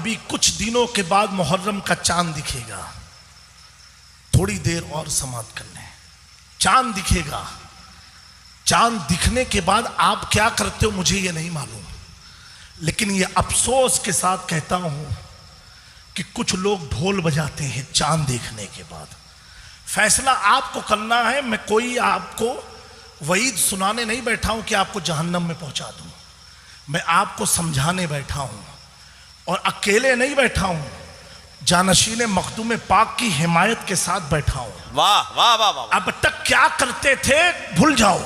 ابھی کچھ دنوں کے بعد محرم کا چاند دکھے گا، تھوڑی دیر اور سماعت کر لیں، چاند دکھے گا۔ چاند دکھنے کے بعد آپ کیا کرتے ہو مجھے یہ نہیں معلوم، لیکن یہ افسوس کے ساتھ کہتا ہوں کہ کچھ لوگ ڈھول بجاتے ہیں چاند دیکھنے کے بعد۔ فیصلہ آپ کو کرنا ہے، میں کوئی آپ کو وعید سنانے نہیں بیٹھا ہوں کہ آپ کو جہنم میں پہنچا دوں، میں آپ کو سمجھانے بیٹھا ہوں، اور اکیلے نہیں بیٹھا ہوں، جانشین مخدوم پاک کی حمایت کے ساتھ بیٹھا ہوں۔ واہ واہ واہ واہ۔ اب تک کیا کرتے تھے بھول جاؤ،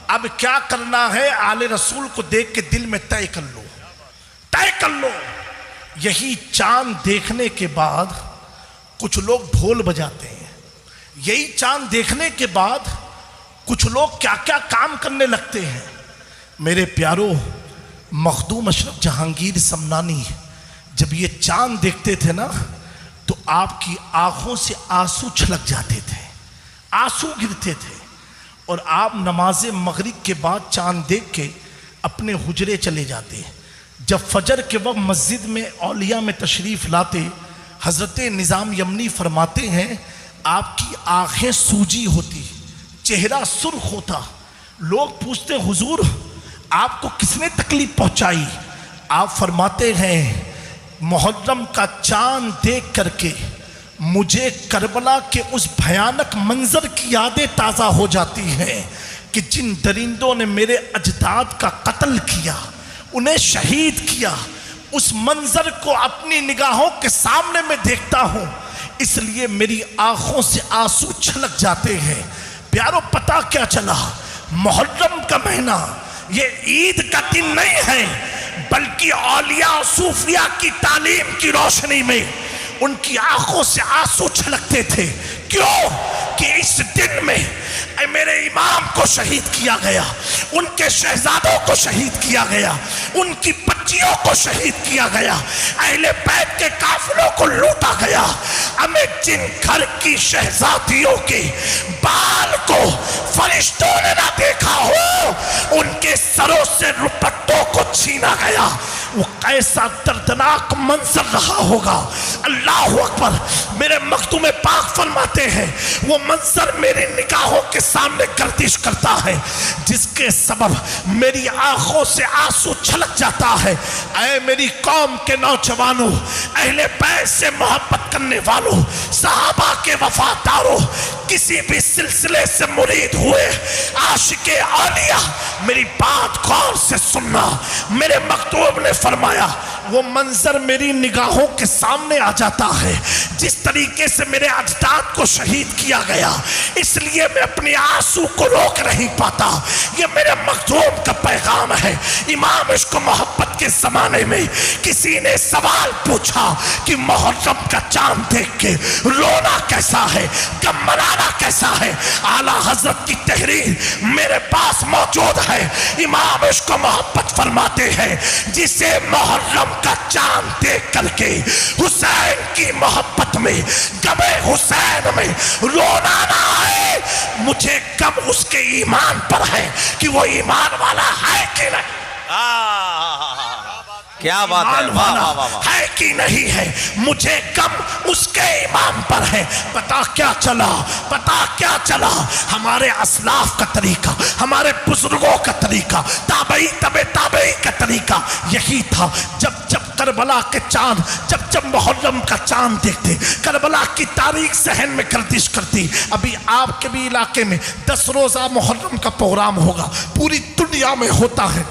اب کیا کرنا ہے آل رسول کو دیکھ کے دل میں طے کر لو، طے کر لو۔ یہی چاند دیکھنے کے بعد کچھ لوگ ڈھول بجاتے ہیں، یہی چاند دیکھنے کے بعد کچھ لوگ کیا کیا کام کرنے لگتے ہیں۔ میرے پیارو، مخدوم اشرف جہانگیر سمنانی جب یہ چاند دیکھتے تھے نا تو آپ کی آنکھوں سے آنسو چھلک جاتے تھے، آنسو گرتے تھے، اور آپ نماز مغرب کے بعد چاند دیکھ کے اپنے حجرے چلے جاتے۔ جب فجر کے وقت مسجد میں اولیاء میں تشریف لاتے، حضرت نظام یمنی فرماتے ہیں آپ کی آنکھیں سوجی ہوتی، چہرہ سرخ ہوتا۔ لوگ پوچھتے حضور آپ کو کس نے تکلیف پہنچائی؟ آپ فرماتے ہیں محرم کا چاند دیکھ کر کے مجھے کربلا کے اس بھیانک منظر کی یادیں تازہ ہو جاتی ہیں کہ جن درندوں نے میرے اجداد کا قتل کیا، انہیں شہید کیا، اس منظر کو اپنی نگاہوں کے سامنے میں دیکھتا ہوں، اس لیے میری آنکھوں سے آنسو چھلک جاتے ہیں۔ پیارو، پتہ کیا چلا؟ محرم کا مہینہ یہ عید کا دن نہیں ہے، بلکہ اولیاء و صوفیاء کی تعلیم کی روشنی میں ان کی آنکھوں سے آنسو چھلکتے تھے۔ کیوں؟ کہ اس دن میں میرے امام کو شہید کیا گیا، ان کے شہزادوں کو شہید کیا گیا، ان کی بچیوں کو شہید کیا گیا، اہل بیت کے قافلوں کو لوٹا گیا۔ ہمیں جن گھر کی شہزادیوں کے بال کو فرشتوں نے نہ دیکھا ہو، ان کے سروں سے رپٹوں کو چھینا گیا۔ وہ کیسا دردناک منظر رہا ہوگا۔ اللہ اکبر۔ میرے مخدوم پاک فرماتے ہیں وہ منظر میری نگاہوں کے سامنے گردش کرتا ہے، جس کے سبب میری آنکھوں سے آنسو چھلک جاتا ہے۔ اے میری قوم کے نوجوانوں، اہل بیت سے محبت کرنے والوں، صحابہ کے وفاداروں، کسی بھی سلسلے سے مرید ہوئے عاشق اولیاء، میری بات غور سے سننا۔ میرے مکتوب نے فرمایا وہ منظر میری نگاہوں کے سامنے آ جاتا ہے، جس طریقے سے میرے اجداد کو شہید کیا گیا، اس لیے میں اپنی آنسو کو روک نہیں پاتا۔ یہ میرے مخدوم کا پیغام ہے۔ امام عشق و محبت کے زمانے میں کسی نے سوال پوچھا کہ محرم کا چاند دیکھ کے رونا کیسا ہے، غم منانا کیسا ہے؟ اعلیٰ حضرت کی تحریر میرے پاس موجود ہے۔ امام عشق و محبت فرماتے ہیں جسے محرم کا چاند دیکھ کر کے حسین کی محبت میں، غم حسین میں رونا نہ آئے، مجھے غم اس کے ایمان پر ہے کہ وہ ایمان والا ہے کہ نہیں، کیا بات ہے، واہ واہ واہ، ہے کہ نہیں ہے، مجھے غم اس کے ایمان پر ہے۔ پتا کیا چلا؟ پتا کیا چلا؟ ہمارے اسلاف کا طریقہ، ہمارے بزرگوں کا طریقہ، تابعی تبع تابعی کا طریقہ یہی تھا۔ جب کربلا کے چاند، جب محرم کا چاند دیکھتے، کربلا کی تاریخ ذہن میں گردش کرتی۔ ابھی آپ کے بھی علاقے میں 10 روزہ محرم کا پروگرام ہوگا، پوری دنیا میں ہوتا ہے،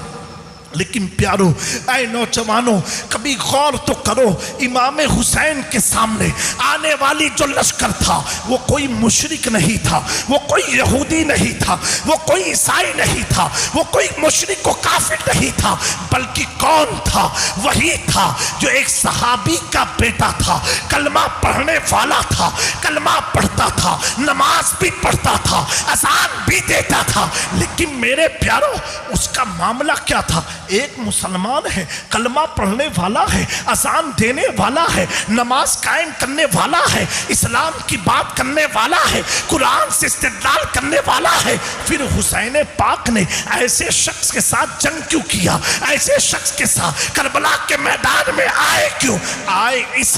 لیکن پیارو، اے نوجوانوں، کبھی غور تو کرو، امام حسین کے سامنے آنے والی جو لشکر تھا وہ کوئی مشرک نہیں تھا، وہ کوئی یہودی نہیں تھا، وہ کوئی عیسائی نہیں تھا، وہ کوئی مشرک و کافر نہیں تھا، بلکہ کون تھا؟ وہی تھا جو ایک صحابی کا بیٹا تھا، کلمہ پڑھنے والا تھا، کلمہ پڑھتا تھا، نماز بھی پڑھتا تھا، اذان بھی دیتا تھا، لیکن میرے پیارو اس کا معاملہ کیا تھا؟ ایک مسلمان ہے، کلمہ پڑھنے والا ہے، اذان دینے والا ہے، نماز قائم کرنے والا ہے، اسلام کی بات کرنے والا ہے، قرآن سے استدلال کرنے والا ہے، پھر حسین پاک نے ایسے شخص کے ساتھ جنگ کیوں کیا؟ ایسے شخص کے ساتھ کربلا کے میدان میں آئے کیوں؟ آئے اس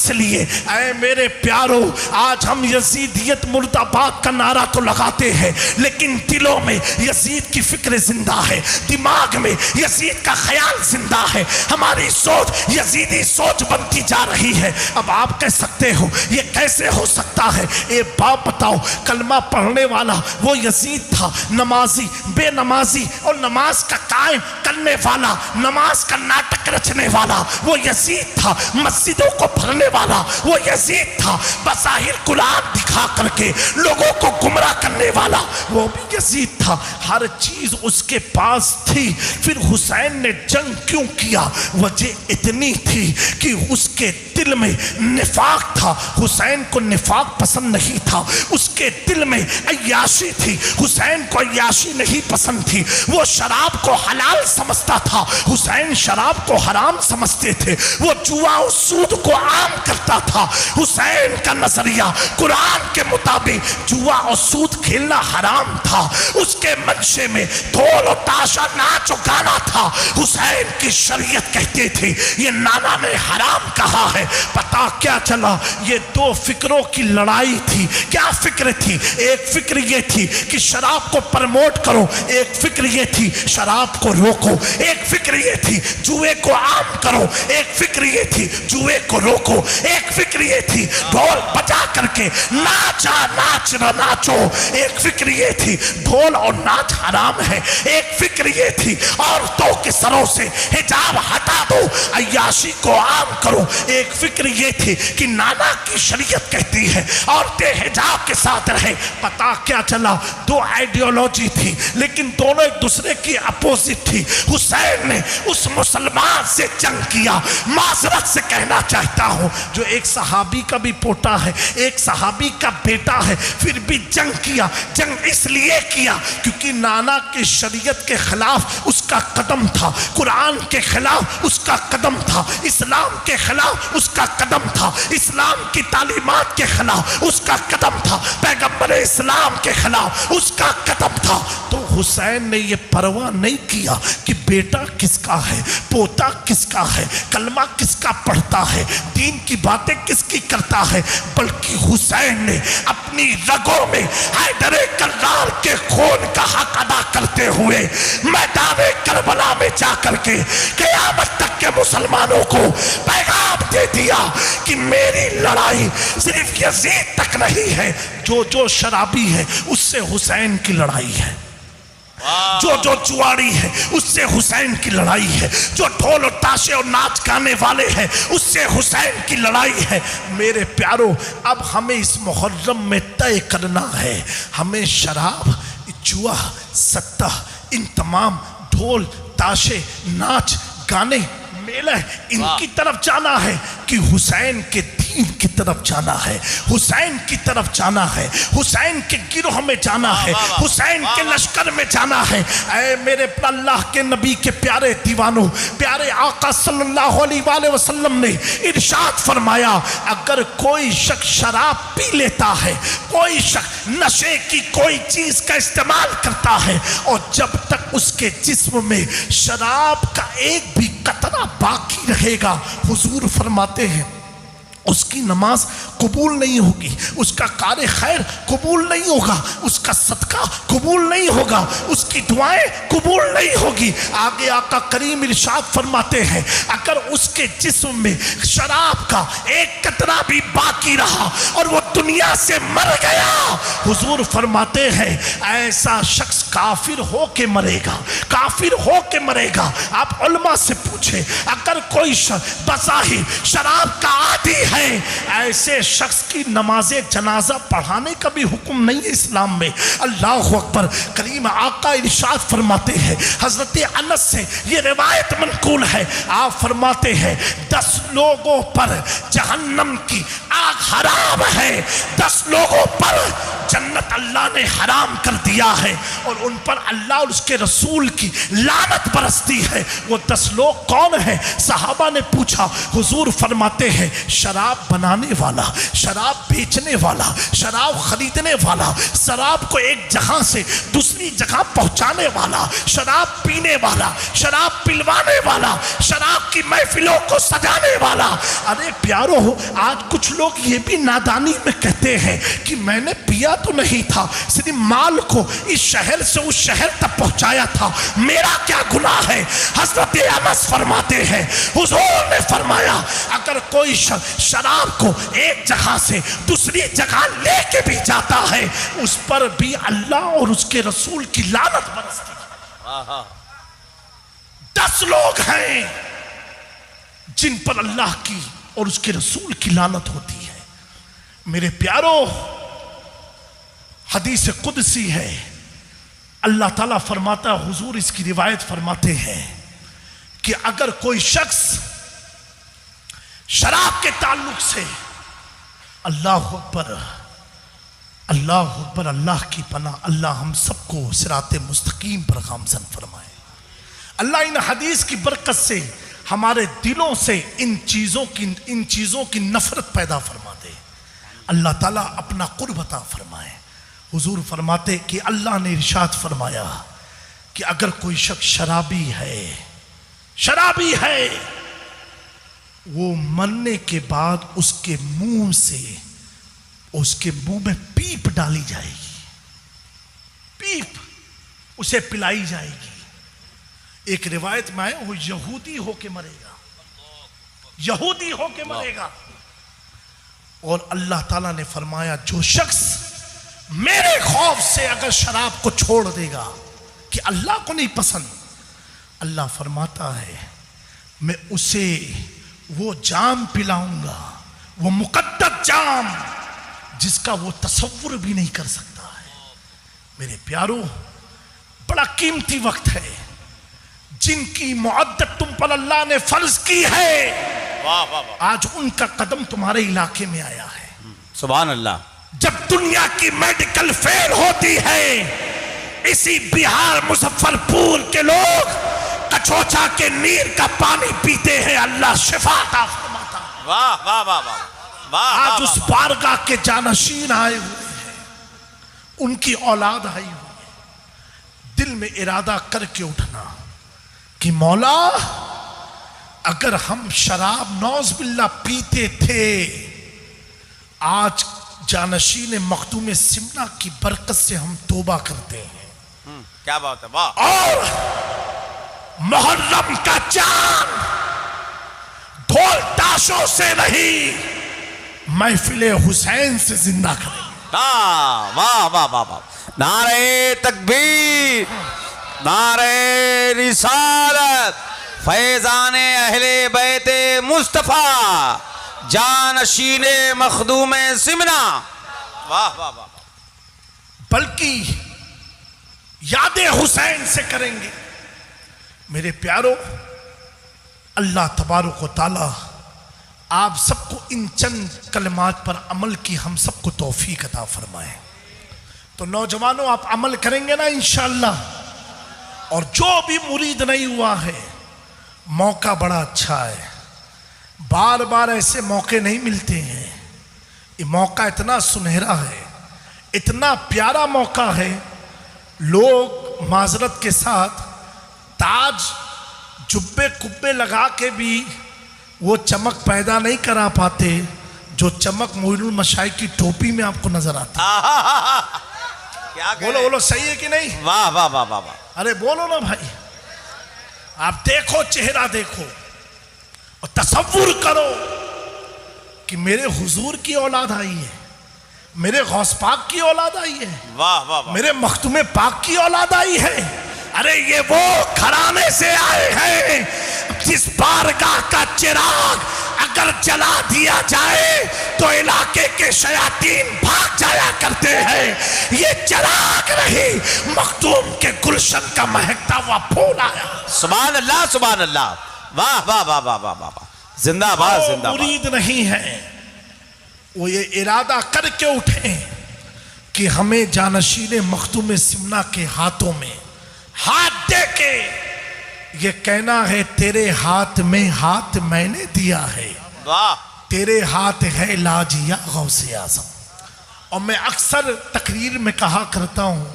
لیے اے میرے پیارو، آج ہم یزیدیت مرد آباد کا نعرہ تو لگاتے ہیں، لیکن دلوں میں یزید کی فکر زندہ ہے، دماغ میں یزید کا خیال زندہ ہے، ہماری سوچ یزیدی سوچ بنتی جا رہی ہے۔ اب آپ کہہ سکتے ہو یہ کیسے ہو سکتا ہے؟ اے باپ بتاؤ، کلمہ پڑھنے والا وہ یزید تھا، نمازی بے نمازی اور نماز کا قائم کرنے والا، نماز کا ناٹک رچنے والا وہ یزید تھا، مسجدوں کو بھرنے والا وہ یزید تھا، بظاہر قرآن دکھا کر کے لوگوں کو گمراہ کرنے والا وہ بھی یزید تھا، ہر چیز اس کے پاس تھی۔ پھر حسین نے جنگ کیوں کیا؟ وجہ اتنی تھی کہ اس کے دل میں نفاق تھا، حسین کو نفاق پسند نہیں تھا، اس کے دل میں عیاشی تھی، حسین کو عیاشی نہیں پسند تھی، وہ شراب کو حلال سمجھتا تھا، حسین شراب کو حرام سمجھتے تھے، وہ جوا و سود کو عام کرتا تھا، حسین کا نظریہ قرآن کے مطابق جوا اور سود کھیلنا حرام تھا، اس کے منشے میں ڈھول و تاشا ناچ و گانا تھا، حسین کی شریعت کہتے تھے یہ نانا نے حرام کہا ہے۔ پتا کیا چلا؟ یہ دو فکروں کی لڑائی تھی۔ کیا فکر تھی؟ ایک فکر یہ تھی کہ شراب کو پرموٹ کرو، ایک فکر یہ تھی شراب کو روکو، ایک فکر یہ تھی جوئے کو عام کرو، ایک فکر یہ تھی جوئے کو روکو، ایک فکر یہ تھی ڈھول بجا کر کے ناچ نہ ناچو، ایک فکر یہ تھی ڈھول اور ناچ حرام ہے، ایک فکر یہ تھی عورتوں کے سروں سے حجاب ہٹا دو، عیاشی کو عام کرو، ایک فکر یہ تھی کہ نانا کی شریعت کہتی ہے عورتیں حجاب کے ساتھ رہے۔ پتا کیا چلا؟ دو آئیڈیالوجی تھی لیکن دونوں ایک دوسرے کی اپوزٹ تھی۔ حسین نے اس مسلمان سے جنگ کیا۔ معذرت سے کہنا چاہتا ہوں، جو ایک صحابی کا بھی پوتا ہے، ایک صحابی کا بیٹا ہے، پھر بھی جنگ کیا۔ جنگ اس لیے کیا کیونکہ نانا کی شریعت کے خلاف اس کا قدم تھا، قرآن کے خلاف اس کا قدم تھا، اسلام کے خلاف اس کا قدم تھا، اسلام کی تعلیمات کے خلاف اس کا قدم تھا، پیغمبر اسلام کے خلاف اس کا قدم تھا۔ تو حسین نے یہ پرواہ نہیں کیا کہ بیٹا کس کا ہے، پوتا کس کا ہے، کلمہ کس کا پڑھتا ہے، دین کی باتیں کس کی کرتا ہے، بلکہ حسین نے اپنی رگوں میں حیدر کرار کے خون کا حق ادا کرتے ہوئے میدان کربلا میں جا کر کے قیامت تک کے مسلمانوں کو پیغام دے دیا کہ میری لڑائی صرف یزید تک نہیں ہے، جو شرابی ہے اس سے حسین کی لڑائی ہے، جو جواری ہے اس سے حسین کی لڑائی ہے، جو ڈھول و تاشے اور ناچ گانے والے ہیں اس سے حسین کی لڑائی ہے۔ میرے پیارو، اب ہمیں اس محرم میں طے کرنا ہے، ہمیں شراب، جوا، سٹہ، ان تمام ڈھول تاشے، ناچ گانے، میلہ، ان کی طرف جانا ہے کہ حسین کے دین کی طرف جانا ہے، حسین کی طرف جانا ہے، حسین کے گروہ میں جانا ہے، حسین کے لشکر میں جانا ہے۔ اے میرے اللہ کے نبی کے پیارے دیوانوں، پیارے آقا صلی اللہ علیہ وآلہ وسلم نے ارشاد فرمایا، اگر کوئی شخص شراب پی لیتا ہے، کوئی شخص نشے کی کوئی چیز کا استعمال کرتا ہے اور جب تک اس کے جسم میں شراب کا ایک بھی قطرہ باقی رہے گا، حضور فرماتے ہیں اس کی نماز قبول نہیں ہوگی، اس کا کار خیر قبول نہیں ہوگا، اس کا صدقہ قبول نہیں ہوگا، اس کی دعائیں قبول نہیں ہوگی۔ آگے آقا کریم ارشاد فرماتے ہیں اگر اس کے جسم میں شراب کا ایک قطرہ بھی باقی رہا اور وہ دنیا سے مر گیا، حضور فرماتے ہیں ایسا شخص کافر ہو کے مرے گا، کافر ہو کے مرے گا۔ آپ علماء سے پوچھیں، اگر کوئی شخص بظاہر شراب کا عادی ہے، ایسے شخص کی نماز جنازہ پڑھانے کا بھی حکم نہیں ہے اسلام میں۔ اللہ اکبر۔ کریم آقا ارشاد فرماتے ہیں، حضرت انس سے یہ روایت منقول ہے، آپ فرماتے ہیں 10 لوگوں پر جہنم کی آگ حرام ہے، 10 لوگوں پر جنت اللہ نے حرام کر دیا ہے اور ان پر اللہ اور اس کے رسول کی لعنت برستی ہے، وہ 10 لوگ کون ہیں؟ صحابہ نے پوچھا، حضور فرماتے ہیں شراب بنانے والا، شراب بیچنے والا، شراب خریدنے والا، شراب کو ایک جگہ سے دوسری جگہ پہنچانے والا، شراب پینے والا، شراب پلوانے والا، شراب کی محفلوں کو سجانے والا۔ ارے پیارو، آج کچھ لوگ یہ بھی نادانی میں کہتے ہیں کہ میں نے پیا تو نہیں تھا، صرف مال کو اس شہر سے اس شہر تک پہنچایا تھا، میرا کیا گناہ ہے؟ حضرت انس فرماتے ہیں حضور نے فرمایا اگر کوئی شراب کو ایک جگہ سے دوسری جگہ لے کے بھی جاتا ہے اس پر بھی اللہ اور اس کے رسول کی لعنت برستی ہے۔ 10 لوگ ہیں جن پر اللہ کی اور اس کے رسول کی لعنت ہوتی ہے۔ میرے پیارو، حدیث قدسی ہے، اللہ تعالیٰ فرماتا ہے، حضور اس کی روایت فرماتے ہیں کہ اگر کوئی شخص شراب کے تعلق سے، اللہ اکبر اللہ اکبر، اللہ کی پناہ، اللہ ہم سب کو صراط مستقیم پر گامزن فرمائے۔ اللہ ان حدیث کی برکت سے ہمارے دلوں سے ان چیزوں کی نفرت پیدا فرما دے، اللہ تعالیٰ اپنا قرب عطا فرمائے۔ حضور فرماتے کہ اللہ نے ارشاد فرمایا کہ اگر کوئی شخص شرابی ہے وہ مرنے کے بعد اس کے منہ میں پیپ ڈالی جائے گی، پیپ اسے پلائی جائے گی۔ ایک روایت میں ہے وہ یہودی ہو کے مرے گا، یہودی ہو کے مرے گا۔ اور اللہ تعالیٰ نے فرمایا جو شخص میرے خوف سے اگر شراب کو چھوڑ دے گا کہ اللہ کو نہیں پسند، اللہ فرماتا ہے میں اسے وہ جام پلاؤں گا، وہ مقدس جام جس کا وہ تصور بھی نہیں کر سکتا ہے۔ میرے پیارو، بڑا قیمتی وقت ہے، جن کی معدت تم پر اللہ نے فرض کی ہے، آج ان کا قدم تمہارے علاقے میں آیا ہے۔ سبحان اللہ۔ جب دنیا کی میڈیکل فیل ہوتی ہے، اسی بہار مظفر پور کے لوگ کچوچا کے نیر کا پانی پیتے ہیں، اللہ شفا عطا فرماتا ہے۔ واہ واہ واہ واہ واہ۔ آج اس بارگاہ کے جانشین آئے ہوئے ہیں، ان کی اولاد آئی ہوئی ہے، دل میں ارادہ کر کے اٹھنا کہ مولا اگر ہم شراب نوز باللہ پیتے تھے، آج جانشین مخدوم سمنا کی برکت سے ہم توبہ کرتے ہیں۔ کیا بات ہے، واہ۔ اور محرم کا چاند ڈھول تاشوں سے نہیں، محفل حسین سے زندہ کریں گے۔ واہ واہ واہ واہ۔ نعرہ تکبیر، نعرہ رسالت، فیضان اہل بیت مصطفیٰ، جانشین مخدوم سمنا۔ واہ واہ واہ۔ بلکہ یاد حسین سے کریں گے۔ میرے پیارو، اللہ تبارک و تعالی آپ سب کو ان چند کلمات پر عمل کی ہم سب کو توفیق عطا فرمائے۔ تو نوجوانوں، آپ عمل کریں گے نا انشاءاللہ؟ اور جو بھی مرید نہیں ہوا ہے، موقع بڑا اچھا ہے، بار بار ایسے موقع نہیں ملتے ہیں، یہ موقع اتنا سنہرا ہے، اتنا پیارا موقع ہے۔ لوگ معذرت کے ساتھ تاج جبے کبے لگا کے بھی وہ چمک پیدا نہیں کرا پاتے جو چمک معین المشائخ کی ٹوپی میں آپ کو نظر آتی ہے۔ بولو بولو، صحیح ہے کہ نہیں؟ واہ واہ واہ واہ۔ ارے بولو نا بھائی، آپ دیکھو، چہرہ دیکھو اور تصور کرو کہ میرے حضور کی اولاد آئی ہے، میرے غوث پاک کی اولاد آئی ہے، واہ واہ واہ، میرے مختوم پاک کی اولاد آئی ہے۔ ارے یہ وہ گھرانے سے آئے ہیں جس بارگاہ کا چراغ اگر جلا دیا جائے تو علاقے کے شیاطین بھاگ جایا کرتے ہیں۔ یہ چراغ نہیں، مخدوم کے گلشن کا مہکتا ہوا پھول آیا۔ سبحان اللہ سبحان اللہ، واہ واہ واہ واہ واہ واہ، زندہ باد زندہ باد۔ مرید نہیں ہے، وہ یہ ارادہ کر کے اٹھیں کہ ہمیں جانشین مخدوم سمنا کے ہاتھوں میں ہاتھ دے کے یہ کہنا ہے تیرے ہاتھ میں ہاتھ میں نے دیا ہے، واہ تیرے ہاتھ ہے لاج یا غوث اعظم۔ اور میں اکثر تقریر میں کہا کرتا ہوں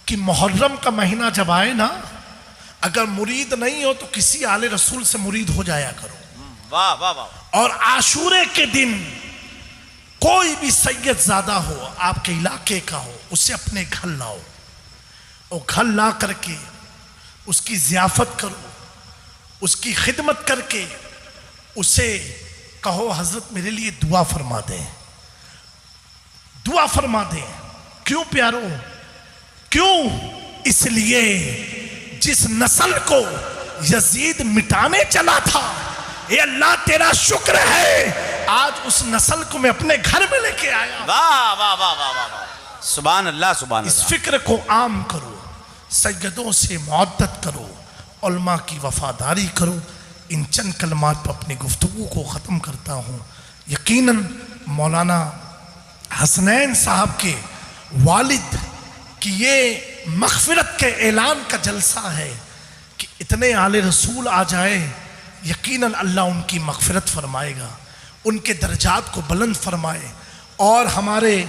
کہ محرم کا مہینہ جب آئے نا، اگر مرید نہیں ہو تو کسی آل رسول سے مرید ہو جایا کرو، واہ واہ واہ، اور عاشورے کے دن کوئی بھی سید زادہ ہو آپ کے علاقے کا ہو اسے اپنے گھر لاؤ، اور گھر لا کر کے اس کی ضیافت کرو، اس کی خدمت کر کے اسے کہو حضرت میرے لیے دعا فرما دیں، دعا فرما دیں۔ کیوں پیارو؟ کیوں؟ اس لیے جس نسل کو یزید مٹانے چلا تھا، اے اللہ تیرا شکر ہے آج اس نسل کو میں اپنے گھر میں لے کے آیا۔ واہ واہ واہ واہ واہ، سبحان اللہ سبحان اس اللہ۔ فکر کو عام کرو، سیدوں سے معدت کرو، علماء کی وفاداری کرو۔ ان چند کلمات پر اپنی گفتگو کو ختم کرتا ہوں۔ یقیناً مولانا حسنین صاحب کے والد کی یہ مغفرت کے اعلان کا جلسہ ہے کہ اتنے آل رسول آ جائے، یقیناً اللہ ان کی مغفرت فرمائے گا، ان کے درجات کو بلند فرمائے۔ اور ہمارے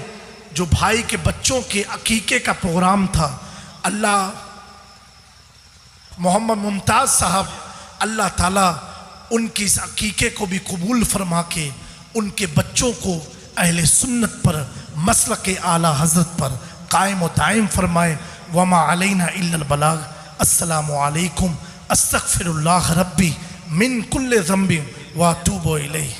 جو بھائی کے بچوں کے عقیقے کا پروگرام تھا، اللہ محمد ممتاز صاحب اللہ تعالیٰ ان کی اس عقیقے کو بھی قبول فرما کے ان کے بچوں کو اہل سنت پر، مسلک اعلیٰ حضرت پر قائم و دائم فرمائے۔ وما علینا الا البلاغ۔ السلام علیکم، استغفر اللہ ربی من کل ذنب واتوب الیہ۔